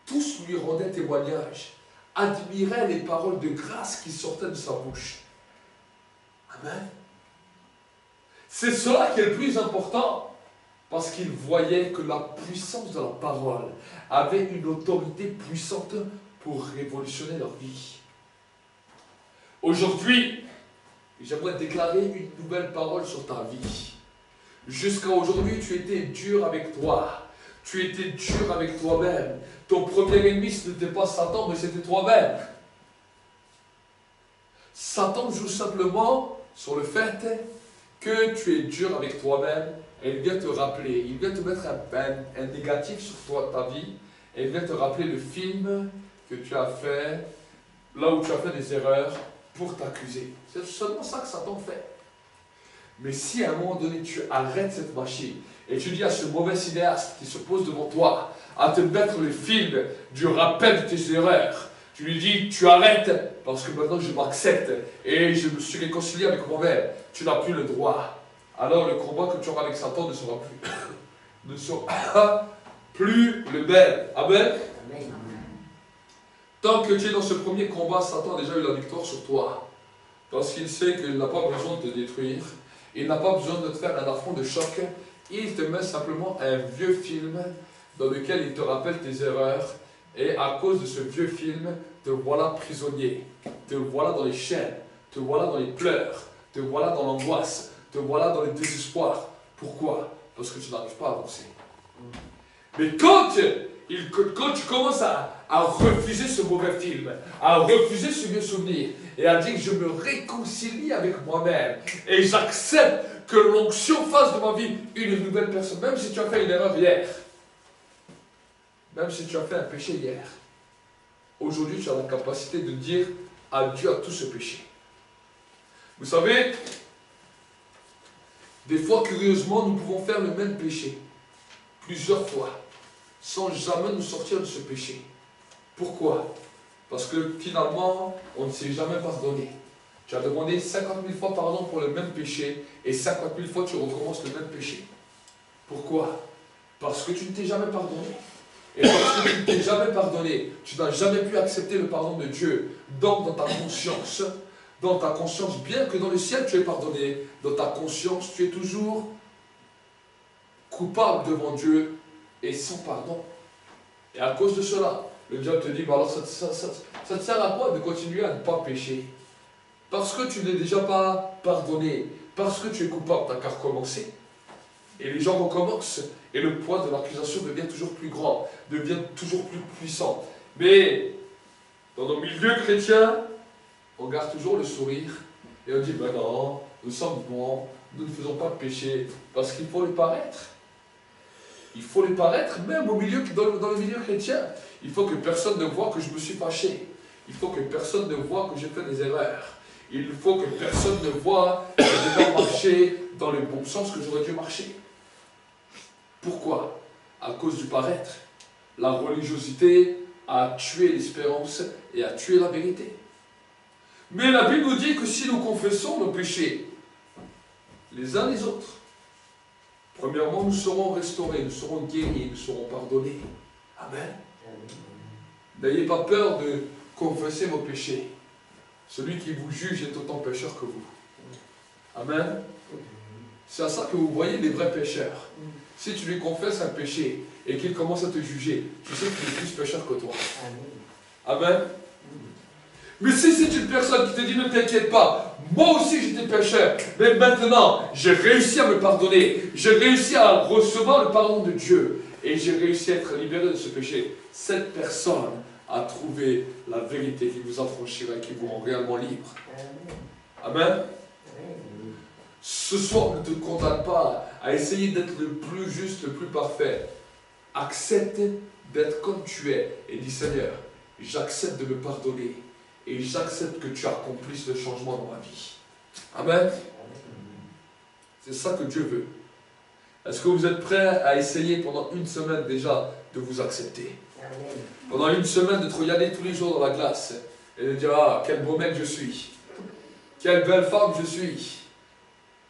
tous lui rendaient témoignage, admiraient les paroles de grâce qui sortaient de sa bouche. Amen. C'est cela qui est le plus important, parce qu'ils voyaient que la puissance de la parole avait une autorité puissante pour révolutionner leur vie. Aujourd'hui, j'aimerais déclarer une nouvelle parole sur ta vie. Jusqu'à aujourd'hui, tu étais dur avec toi. Tu étais dur avec toi-même. Ton premier ennemi, ce n'était pas Satan, mais c'était toi-même. Satan joue simplement sur le fait que tu es dur avec toi-même, et il vient te rappeler, il vient te mettre un négatif sur toi, ta vie, et il vient te rappeler le film que tu as fait, là où tu as fait des erreurs, pour t'accuser. C'est seulement ça que Satan fait. Mais si à un moment donné tu arrêtes cette machine, et tu dis à ce mauvais cinéaste qui se pose devant toi, à te mettre le film du rappel de tes erreurs, tu lui dis, tu arrêtes, parce que maintenant je m'accepte, et je me suis réconcilié avec moi-même, tu n'as plus le droit. Alors le combat que tu auras avec Satan ne sera plus le même. Amen. Amen. Tant que tu es dans ce premier combat, Satan a déjà eu la victoire sur toi. Parce qu'il sait qu'il n'a pas besoin de te détruire, il n'a pas besoin de te faire un affront de choc, il te met simplement un vieux film dans lequel il te rappelle tes erreurs, et à cause de ce vieux film, te voilà prisonnier, te voilà dans les chaînes, te voilà dans les pleurs, te voilà dans l'angoisse, te voilà dans le désespoir. Pourquoi? Parce que tu n'arrives pas à avancer. Mais quand tu commences à refuser ce mauvais film, à refuser ce vieux souvenir, et à dire que je me réconcilie avec moi-même, et j'accepte que l'onction fasse de ma vie une nouvelle personne, même si tu as fait une erreur hier, même si tu as fait un péché hier, aujourd'hui tu as la capacité de dire adieu à tout ce péché. Vous savez, des fois, curieusement, nous pouvons faire le même péché, plusieurs fois, sans jamais nous sortir de ce péché. Pourquoi? Parce que finalement, on ne s'est jamais pardonné. Tu as demandé 50 000 fois pardon pour le même péché, et 50 000 fois tu recommences le même péché. Pourquoi? Parce que tu ne t'es jamais pardonné. Et parce que tu ne t'es jamais pardonné, tu n'as jamais pu accepter le pardon de Dieu. Donc dans ta conscience, bien que dans le ciel tu es pardonné, dans ta conscience tu es toujours coupable devant Dieu et sans pardon. Et à cause de cela, le diable te dit, bah alors ça te sert à quoi de continuer à ne pas pécher? Parce que tu n'es déjà pas pardonné, parce que tu es coupable, tu n'as qu'à recommencer. Et les gens recommencent. Et le poids de l'accusation devient toujours plus grand, devient toujours plus puissant. Mais dans nos milieux chrétiens, on garde toujours le sourire. Et on dit, ben non, nous sommes bons, nous ne faisons pas de péché. Parce qu'il faut le paraître. Il faut le paraître, même dans le milieu chrétien. Il faut que personne ne voie que je me suis fâché. Il faut que personne ne voie que j'ai fait des erreurs. Il faut que personne ne voie que je n'ai pas marché dans le bon sens que j'aurais dû marcher. Pourquoi? À cause du paraître. La religiosité a tué l'espérance et a tué la vérité. Mais la Bible nous dit que si nous confessons nos péchés, les uns les autres, premièrement, nous serons restaurés, nous serons guéris, nous serons pardonnés. Amen. N'ayez pas peur de confesser vos péchés. Celui qui vous juge est autant pécheur que vous. Amen. C'est à ça que vous voyez les vrais pécheurs. Si tu lui confesses un péché et qu'il commence à te juger, tu sais qu'il est plus pécheur que toi. Amen. Mais si c'est une personne qui te dit ne t'inquiète pas, moi aussi j'étais pécheur, mais maintenant j'ai réussi à me pardonner, j'ai réussi à recevoir le pardon de Dieu et j'ai réussi à être libéré de ce péché, cette personne a trouvé la vérité qui vous affranchira et qui vous rend réellement libre. Amen. Ce soir, ne te condamne pas à essayer d'être le plus juste, le plus parfait. Accepte d'être comme tu es et dis Seigneur, j'accepte de me pardonner et j'accepte que tu accomplisses le changement dans ma vie. Amen. C'est ça que Dieu veut. Est-ce que vous êtes prêts à essayer pendant une semaine déjà de vous accepter? Pendant une semaine de te regarder tous les jours dans la glace et de dire ah, quel beau mec je suis. Quelle belle femme je suis.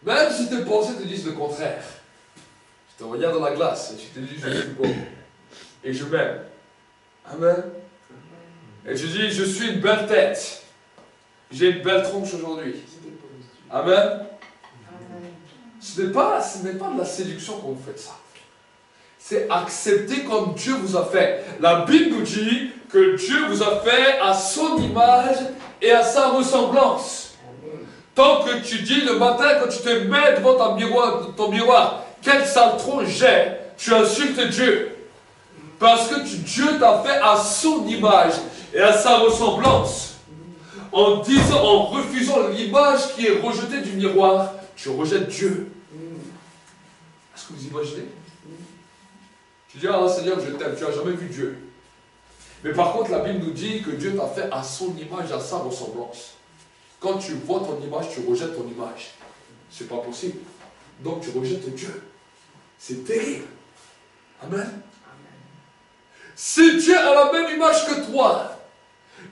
Même si tes pensées te disent le contraire. Je te regarde dans la glace et tu te dis je suis beau. Et je m'aime. Amen. Et je dis je suis une belle tête. J'ai une belle tronche aujourd'hui. Amen. Ce n'est pas de la séduction quand vous faites ça. C'est accepter comme Dieu vous a fait. La Bible nous dit que Dieu vous a fait à son image et à sa ressemblance. Tant que tu dis le matin, quand tu te mets devant ton miroir, quelle sale tronche j'ai, tu insultes Dieu. Parce que Dieu t'a fait à son image et à sa ressemblance. En refusant l'image qui est rejetée du miroir, tu rejettes Dieu. Est-ce que vous imaginez? Tu dis, ah Seigneur, je t'aime, tu n'as jamais vu Dieu. Mais par contre, la Bible nous dit que Dieu t'a fait à son image, à sa ressemblance. Quand tu vois ton image, tu rejettes ton image. C'est pas possible. Donc tu rejettes Dieu. C'est terrible. Amen. Si Dieu a la même image que toi,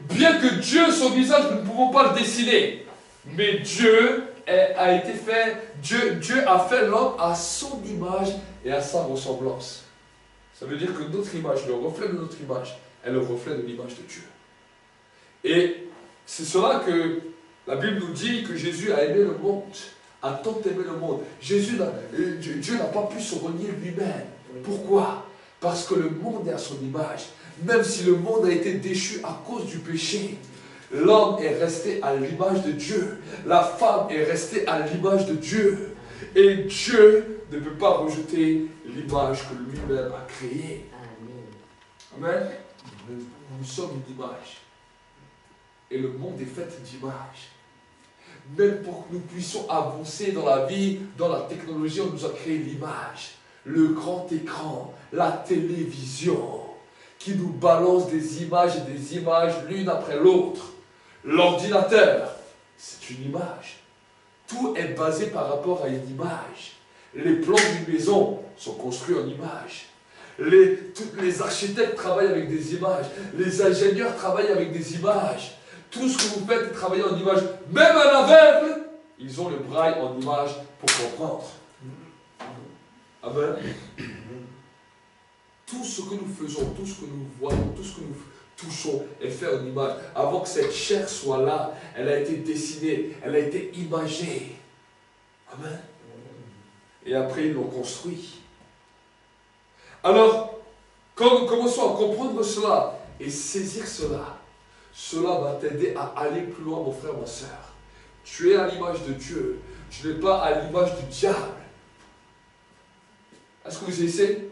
bien que Dieu, son visage, nous ne pouvons pas le dessiner, mais Dieu a fait l'homme à son image et à sa ressemblance. Ça veut dire que notre image, le reflet de notre image, est le reflet de l'image de Dieu. Et c'est cela que la Bible nous dit que Jésus a aimé le monde, a tant aimé le monde. Dieu n'a pas pu se renier lui-même. Pourquoi? Parce que le monde est à son image. Même si le monde a été déchu à cause du péché, l'homme est resté à l'image de Dieu. La femme est restée à l'image de Dieu. Et Dieu ne peut pas rejeter l'image que lui-même a créée. Amen. Nous sommes une image. Et le monde est fait d'images. Même pour que nous puissions avancer dans la vie, dans la technologie, on nous a créé l'image. Le grand écran, la télévision, qui nous balance des images et des images l'une après l'autre. L'ordinateur, c'est une image. Tout est basé par rapport à une image. Les plans d'une maison sont construits en images. Tous les architectes travaillent avec des images. Les ingénieurs travaillent avec des images. Tout ce que vous faites est travailler en images. Même un aveugle, ils ont le braille en image pour comprendre. Amen. Tout ce que nous faisons, tout ce que nous voyons, tout ce que nous touchons est fait en image. Avant que cette chair soit là, elle a été dessinée, elle a été imagée. Amen. Et après, ils l'ont construit. Alors, quand nous commençons à comprendre cela et saisir cela, cela va t'aider à aller plus loin, mon frère, ma soeur. Tu es à l'image de Dieu. Tu n'es pas à l'image du diable. Est-ce que vous essayez?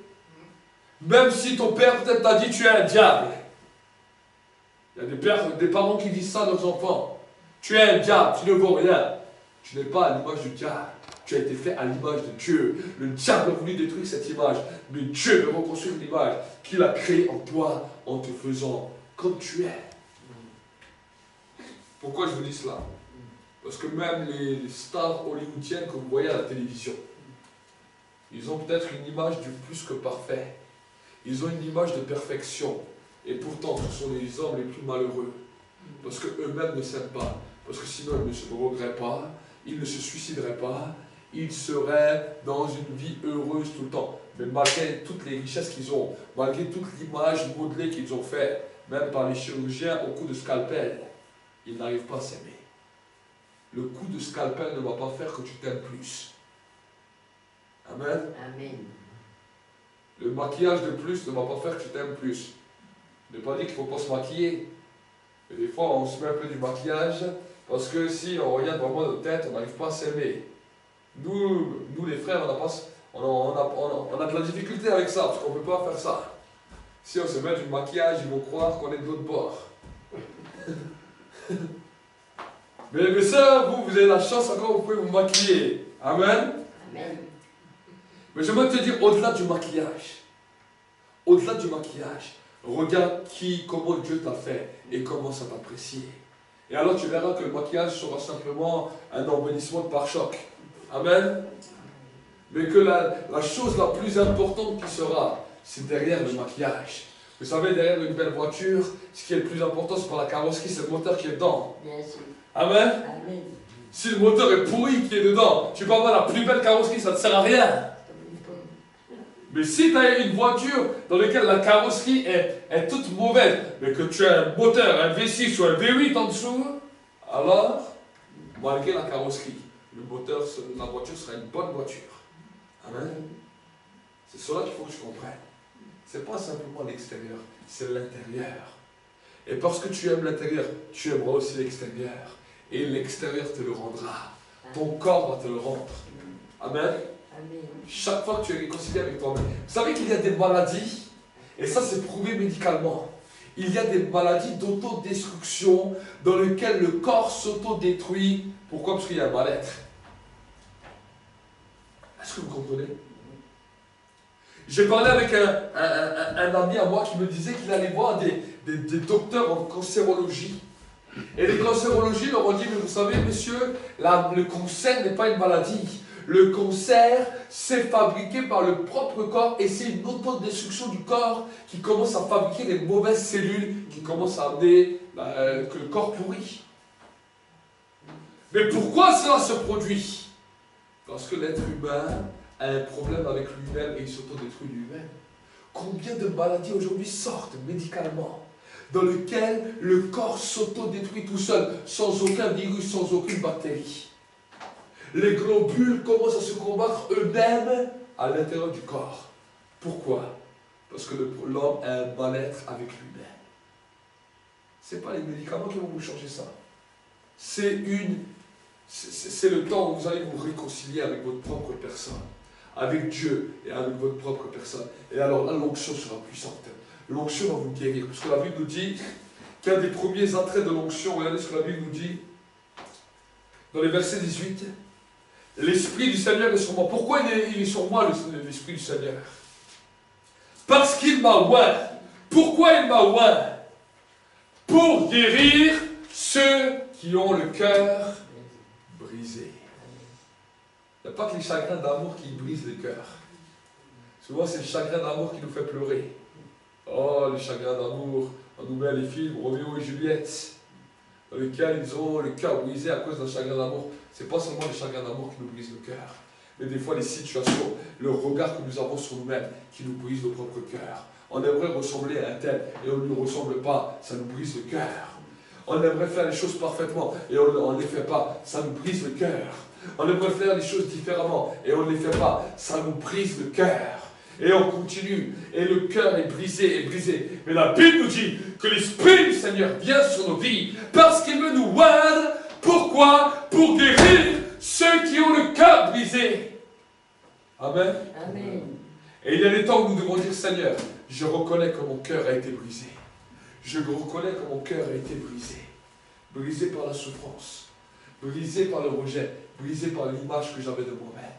Même si ton père peut-être t'a dit tu es un diable. Il y a des pères, des parents qui disent ça à leurs enfants. Tu es un diable, tu ne vaux rien. Tu n'es pas à l'image du diable. Tu as été fait à l'image de Dieu. Le diable a voulu détruire cette image. Mais Dieu veut reconstruire l'image qu'il a créée en toi en te faisant comme tu es. Pourquoi je vous dis cela? Parce que même les stars hollywoodiennes que vous voyez à la télévision, ils ont peut-être une image du plus que parfait. Ils ont une image de perfection. Et pourtant, ce sont les hommes les plus malheureux. Parce qu'eux-mêmes ne s'aiment pas. Parce que sinon, ils ne se drogueraient pas. Ils ne se suicideraient pas. Ils seraient dans une vie heureuse tout le temps. Mais malgré toutes les richesses qu'ils ont, malgré toute l'image modelée qu'ils ont faite, même par les chirurgiens au coup de scalpel, ils n'arrivent pas à s'aimer. Le coup de scalpel ne va pas faire que tu t'aimes plus. Amen. Amen. Le maquillage de plus ne va pas faire que tu t'aimes plus. Je n'ai pas dit qu'il ne faut pas se maquiller. Mais des fois, on se met un peu du maquillage parce que si on regarde vraiment notre tête, on n'arrive pas à s'aimer. Nous les frères, on a de la difficulté avec ça parce qu'on ne peut pas faire ça. Si on se met du maquillage, ils vont croire qu'on est de l'autre bord. Mais mes soeurs, vous avez la chance encore, vous pouvez vous maquiller. Amen. Amen. Mais j'aimerais te dire, au-delà du maquillage, regarde comment Dieu t'a fait et comment ça t'apprécie. Et alors tu verras que le maquillage sera simplement un embellissement de pare-choc. Amen. Mais que la chose la plus importante qui sera, c'est derrière le maquillage. Vous savez, derrière une belle voiture, ce qui est le plus important, c'est pas la carrosserie, c'est le moteur qui est dedans. Bien sûr. Amen. Amen. Si le moteur est pourri qui est dedans, tu peux avoir la plus belle carrosserie, ça ne sert à rien. Mais si tu as une voiture dans laquelle la carrosserie est toute mauvaise, mais que tu as un moteur, un V6 ou un V8 en dessous, alors, malgré la carrosserie, le moteur, la voiture sera une bonne voiture. Amen. C'est cela qu'il faut que tu comprennes. Ce n'est pas simplement l'extérieur, c'est l'intérieur. Et parce que tu aimes l'intérieur, tu aimeras aussi l'extérieur. Et l'extérieur te le rendra. Ton corps va te le rendre. Amen. Amen. Chaque fois que tu es réconcilié avec toi-même. Vous savez qu'il y a des maladies, et ça c'est prouvé médicalement. Il y a des maladies d'autodestruction dans lesquelles le corps s'autodétruit. Pourquoi? Parce qu'il y a un mal-être. Est-ce que vous comprenez? J'ai parlé avec un ami à moi qui me disait qu'il allait voir des docteurs en cancérologie. Et les cancérologies leur ont dit, mais vous savez, monsieur, le cancer n'est pas une maladie. Le cancer, c'est fabriqué par le propre corps et c'est une autodestruction du corps qui commence à fabriquer des mauvaises cellules qui commencent à amener que le corps pourrit. Mais pourquoi cela se produit? Parce que l'être humain a un problème avec lui-même et il s'autodétruit lui-même. Combien de maladies aujourd'hui sortent médicalement dans lesquelles le corps s'autodétruit tout seul, sans aucun virus, sans aucune bactérie? Les globules commencent à se combattre eux-mêmes à l'intérieur du corps. Pourquoi? Parce que l'homme a un mal-être avec lui-même. Ce n'est pas les médicaments qui vont vous changer ça. C'est le temps où vous allez vous réconcilier avec votre propre personne, avec Dieu et avec votre propre personne. Et alors là, l'onction sera puissante. L'onction va vous guérir. Parce que la Bible nous dit qu'un des premiers attraits de l'onction, regardez ce que la Bible nous dit, dans les versets 18, l'Esprit du Seigneur est sur moi. Pourquoi il est sur moi, l'Esprit du Seigneur? Parce qu'il m'a oint. Pourquoi il m'a oint? Pour guérir ceux qui ont le cœur brisé. Il n'y a pas que les chagrins d'amour qui brisent le cœur. Souvent, c'est le chagrin d'amour qui nous fait pleurer. Oh, les chagrins d'amour, on nous met les films, Roméo et Juliette, dans lesquels ils ont le cœur brisé à cause d'un chagrin d'amour. Ce n'est pas seulement les chagrins d'amour qui nous brisent le cœur, mais des fois les situations, le regard que nous avons sur nous-mêmes qui nous brise nos propres cœurs. On aimerait ressembler à un tel et on ne lui ressemble pas, ça nous brise le cœur. On aimerait faire les choses parfaitement et on ne les fait pas, ça nous brise le cœur. On aimerait faire les choses différemment et on ne les fait pas, ça nous brise le cœur. Et on continue, et le cœur est brisé, Mais la Bible nous dit que l'Esprit du Seigneur vient sur nos vies parce qu'il veut nous oindre. Pourquoi? Pour guérir ceux qui ont le cœur brisé. Amen. Amen. Et il y a des temps où nous devons dire, Seigneur, je reconnais que mon cœur a été brisé. Je reconnais que mon cœur a été brisé. Brisé par la souffrance. Brisé par le rejet. Brisé par l'image que j'avais de moi-même.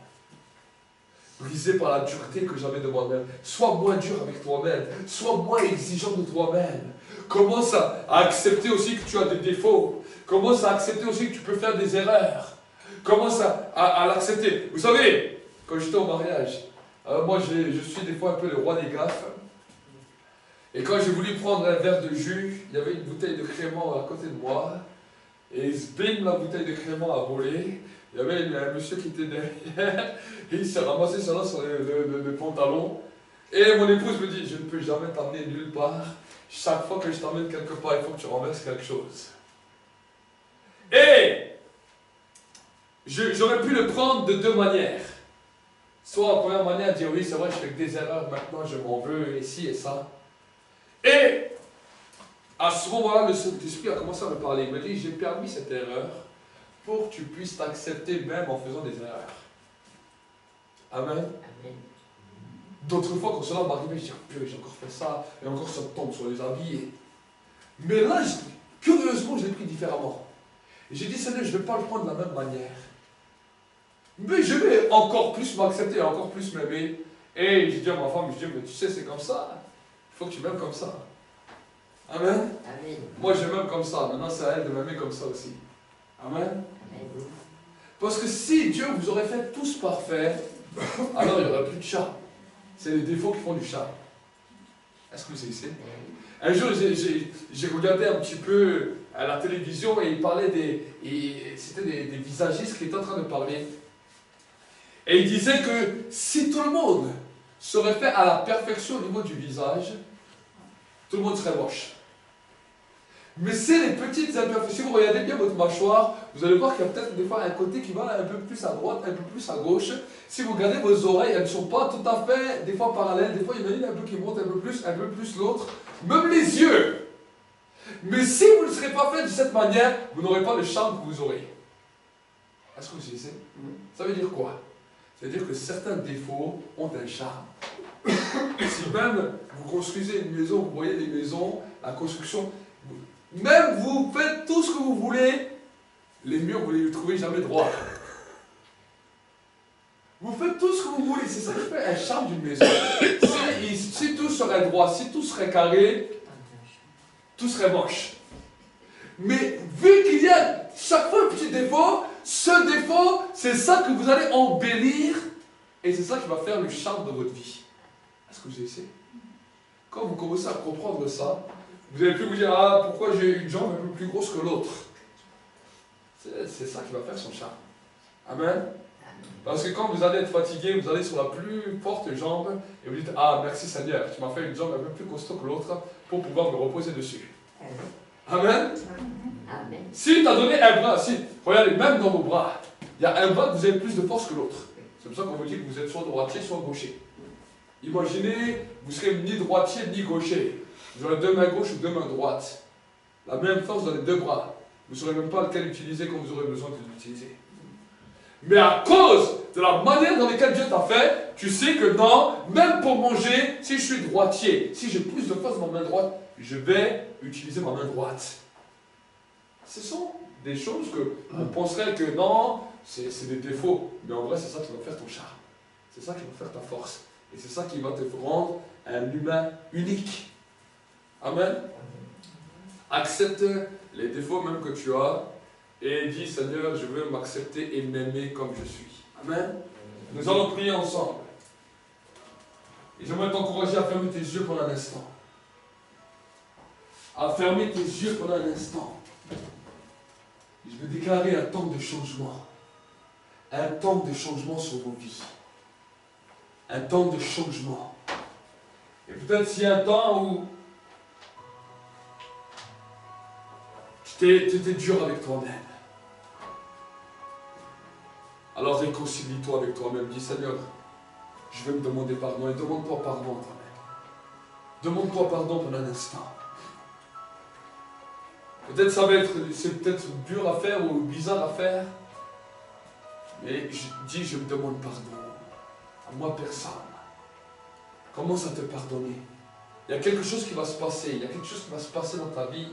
Brisé par la dureté que j'avais de moi-même. Sois moins dur avec toi-même. Sois moins exigeant de toi-même. Commence à accepter aussi que tu as des défauts. Commence à accepter aussi que tu peux faire des erreurs. Commence à l'accepter. Vous savez, quand j'étais au mariage, moi je suis des fois un peu le roi des gaffes. Et quand j'ai voulu prendre un verre de jus, il y avait une bouteille de crément à côté de moi. Et bing, la bouteille de crément a volé. Il y avait un monsieur qui était derrière. Et il s'est ramassé sur le pantalon. Et mon épouse me dit, je ne peux jamais t'emmener nulle part. Chaque fois que je t'emmène quelque part, il faut que tu renverses quelque chose. Et j'aurais pu le prendre de deux manières. Soit la première manière, dire oui, c'est vrai, je fais que des erreurs, maintenant je m'en veux, et ci et ça. Et à ce moment-là, le Saint-Esprit a commencé à me parler. Il me dit, j'ai permis cette erreur pour que tu puisses t'accepter même en faisant des erreurs. Amen. Amen. D'autres fois, quand cela m'arrivait, je dis, purée, j'ai encore fait ça, et encore ça tombe sur les habits. Mais là, curieusement, je l'ai pris différemment. Et j'ai dit, Seigneur, je ne vais pas le prendre de la même manière. Mais je vais encore plus m'accepter, encore plus m'aimer. Et j'ai dit à ma femme, je dis, mais tu sais, c'est comme ça. Il faut que tu m'aimes comme ça. Amen. Amen. Moi, je m'aime comme ça. Maintenant, c'est à elle de m'aimer comme ça aussi. Amen. Amen. Parce que si Dieu vous aurait fait tous parfaits, alors il n'y aurait plus de charme. C'est les défauts qui font du charme. Est-ce que vous savez? Un jour, j'ai regardé un petit peu à la télévision et il parlait c'était des visagistes qui étaient en train de parler. Et il disait que si tout le monde serait fait à la perfection au niveau du visage, tout le monde serait moche. Mais c'est les petites imperfections. Si vous regardez bien votre mâchoire, vous allez voir qu'il y a peut-être des fois un côté qui va un peu plus à droite, un peu plus à gauche. Si vous regardez vos oreilles, elles ne sont pas tout à fait, des fois parallèles, des fois il y en a une un peu qui monte un peu plus l'autre. Même les yeux. Mais si vous ne serez pas fait de cette manière, vous n'aurez pas le charme que vous aurez. Est-ce que vous savez? Ça veut dire quoi? Ça veut dire que certains défauts ont un charme. Si même vous construisez une maison, vous voyez les maisons, la construction, même vous faites tout ce que vous voulez, les murs, vous ne les trouvez jamais droits. Vous faites tout ce que vous voulez, c'est ça qui fait un charme d'une maison. Si tout serait droit, si tout serait carré, tout serait moche. Mais vu qu'il y a chaque fois un petit défaut, ce défaut, c'est ça que vous allez embellir et c'est ça qui va faire le charme de votre vie. Est-ce que vous essayez? Quand vous commencez à comprendre ça, vous n'allez plus vous dire, ah, pourquoi j'ai une jambe un peu plus grosse que l'autre? C'est ça qui va faire son charme. Amen. Parce que quand vous allez être fatigué, vous allez sur la plus forte jambe et vous dites, ah, merci Seigneur, tu m'as fait une jambe un peu plus costaud que l'autre pour pouvoir me reposer dessus. Amen. Amen. Si tu as donné un bras, si, regardez, même dans vos bras, il y a un bras que vous avez plus de force que l'autre. C'est pour ça qu'on vous dit que vous êtes soit droitier, soit gaucher. Imaginez, vous serez ni droitier ni gaucher. Vous aurez deux mains gauches ou deux mains droites. La même force dans les deux bras. Vous ne saurez même pas lequel utiliser quand vous aurez besoin de l'utiliser. Mais à cause de la manière dans laquelle Dieu t'a fait, tu sais que non, même pour manger, si je suis droitier, si j'ai plus de force dans ma main droite, je vais utiliser ma main droite. Ce sont des choses que on penserait que non, c'est des défauts. Mais en vrai, c'est ça qui va faire ton charme. C'est ça qui va faire ta force. Et c'est ça qui va te rendre un humain unique. Amen. Accepte les défauts même que tu as et dis, Seigneur, je veux m'accepter et m'aimer comme je suis. Amen. Nous allons prier ensemble. Et j'aimerais t'encourager à fermer tes yeux pendant un instant. À fermer tes yeux pendant un instant. Et je veux déclarer un temps de changement. Un temps de changement sur vos vies. Un temps de changement. Et peut-être s'il y a un temps où tu étais dur avec toi-même. Alors réconcilie-toi avec toi-même. Dis, Seigneur, je vais me demander pardon. Et demande-toi pardon à toi-même. Demande-toi pardon pendant un instant. Peut-être c'est peut-être dur à faire ou bizarre à faire. Mais je me demande pardon. À moi personne. Commence à te pardonner. Il y a quelque chose qui va se passer. Il y a quelque chose qui va se passer dans ta vie.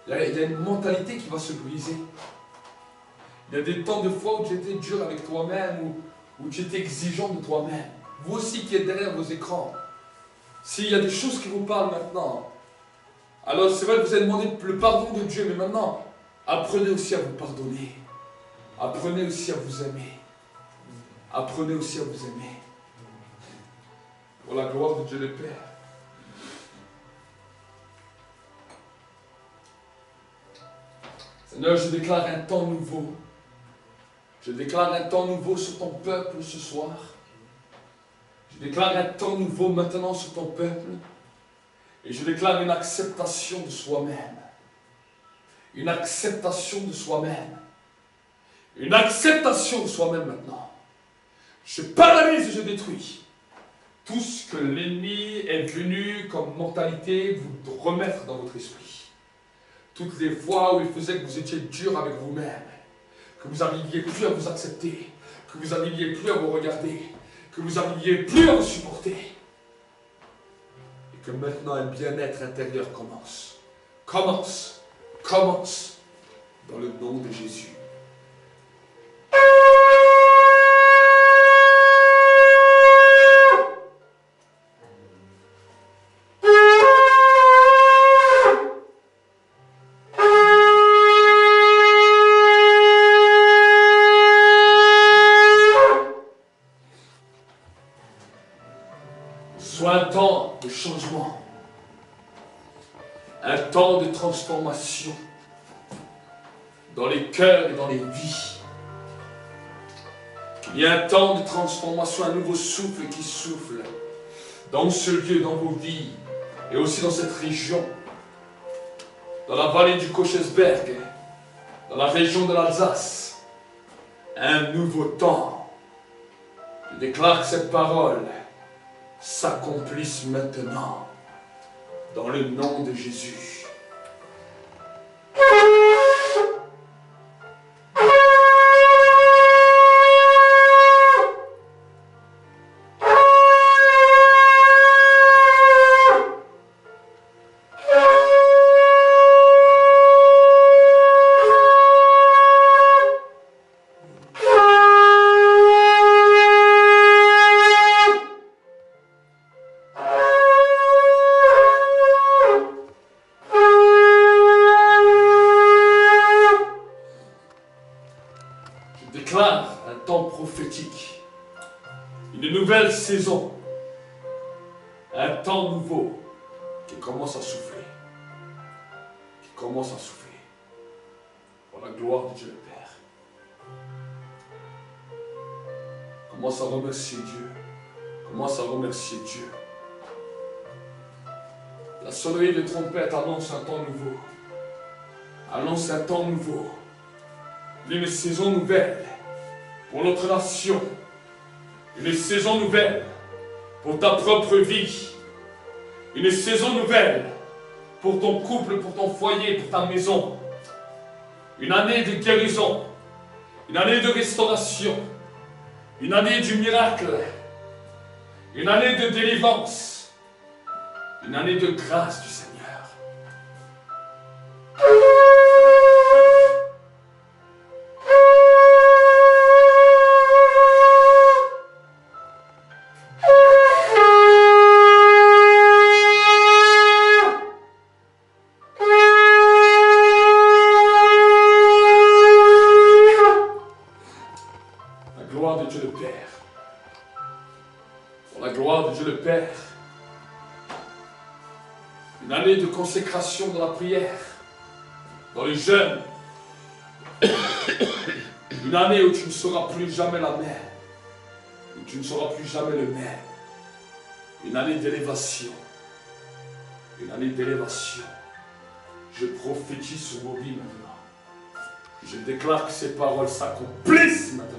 Il y a une mentalité qui va se briser. Il y a des temps de fois où tu étais dur avec toi-même, où tu étais exigeant de toi-même. Vous aussi qui êtes derrière vos écrans. S'il y a des choses qui vous parlent maintenant, alors c'est vrai que vous avez demandé le pardon de Dieu, mais maintenant, apprenez aussi à vous pardonner. Apprenez aussi à vous aimer. Apprenez aussi à vous aimer. Pour la gloire de Dieu le Père. Seigneur, je déclare un temps nouveau. Je déclare un temps nouveau sur ton peuple ce soir. Je déclare un temps nouveau maintenant sur ton peuple. Et je déclare une acceptation de soi-même. Une acceptation de soi-même. Une acceptation de soi-même maintenant. Je paralyse et je détruis tout ce que l'ennemi est venu comme mentalité vous remettre dans votre esprit. Toutes les fois où il faisait que vous étiez dur avec vous-même, que vous n'arriviez plus à vous accepter, que vous n'arriviez plus à vous regarder, que vous n'arriviez plus à vous supporter. Et que maintenant un bien-être intérieur commence. Commence. Commence. Dans le nom de Jésus. Un temps de changement, un temps de transformation dans les cœurs et dans les vies. Il y a un temps de transformation, un nouveau souffle qui souffle dans ce lieu, dans vos vies et aussi dans cette région, dans la vallée du Kochesberg, dans la région de l'Alsace. Un nouveau temps. Je déclare que cette parole s'accomplissent maintenant dans le nom de Jésus. Un temps prophétique, une nouvelle saison, un temps nouveau qui commence à souffler, pour la gloire de Dieu le Père. Commence à remercier Dieu, La sonnerie de trompette annonce un temps nouveau, une saison nouvelle pour notre nation, une saison nouvelle pour ta propre vie, une saison nouvelle pour ton couple, pour ton foyer, pour ta maison, une année de guérison, une année de restauration, une année du miracle, une année de délivrance, une année de grâce du Seigneur. Une année de consécration dans la prière, dans les jeûnes. Une année où tu ne seras plus jamais la mère, où tu ne seras plus jamais le maire. Une année d'élévation. Une année d'élévation. Je prophétise sur vos vies maintenant. Je déclare que ces paroles s'accomplissent maintenant.